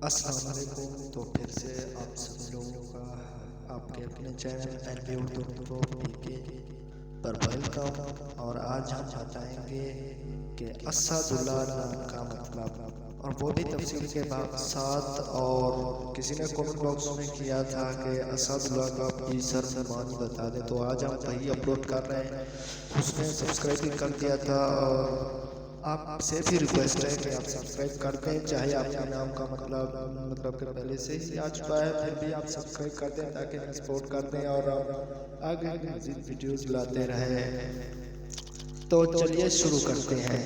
السلام علیکم۔ تو پھر سے آپ سب لوگوں کا آپ کے اپنے چینل این اردو پرو پی کے پر ویلکم، اور آج ہم بتائیں گے کہ اسداللہ نام کا مطلب، اور وہ بھی تفصیل کے ساتھ۔ اور کسی نے کمنٹ باکس میں کیا تھا کہ اسداللہ کا بھی سر معنی بتا دیں، تو آج ہم وہی اپلوڈ کر رہے ہیں۔ اس نے سبسکرائب بھی کر دیا تھا، اور آپ سے بھی ریکویسٹ ہے کہ آپ سبسکرائب کر دیں، چاہے آپ کے نام کا مطلب کہ پہلے سے ہی آ چکا ہے، پھر بھی آپ سبسکرائب کر دیں تاکہ ہمیں سپورٹ کر دیں اور آپ آگے بھی مزید ویڈیوز لاتے رہیں۔ تو چلیے شروع کرتے ہیں۔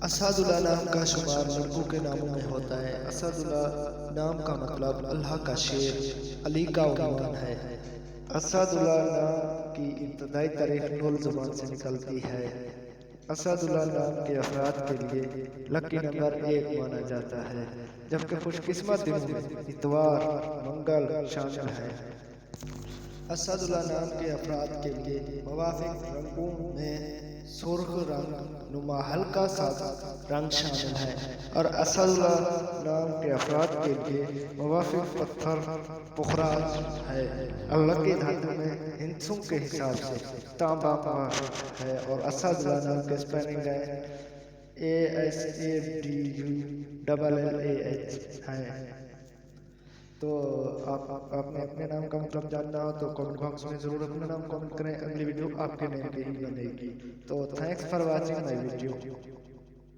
اسداللہ نام کا شمار لڑکوں کے ناموں میں ہوتا ہے۔ اسداللہ نام کا مطلب اللہ کا شیر، علی کا عنوان ہے۔ اسداللہ نام کی ابتدائی تاریخ نول زبان سے نکلتی ہے۔ اسداللہ نام کے افراد کے لیے لکی نمبر 1 مانا جاتا ہے، جبکہ خوش قسمت دنوں میں اتوار، منگل شامل ہیں۔ اسداللہ نام کے افراد کے لیے موافق رنگوں میں سرخ رنگ نما ہلکا سادہ رنگ شامل ہے، اور اسداللہ نام کے افراد کے لیے موافق پتھر پخراج ہے۔ اللہ کی دھاتوں میں ہندسوں کے حساب سے تانبا موافق ہے، اور اسداللہ نام کے اسپیلنگ ASADULLAH ہیں۔ تو آپ نے اپنے نام کا مطلب جاننا ہو تو کمنٹ باکس میں ضرور اپنا نام کمنٹ کریں، اگلی ویڈیو آپ کے نام پہ ہی بنے گی۔ تو thanks for watching my video.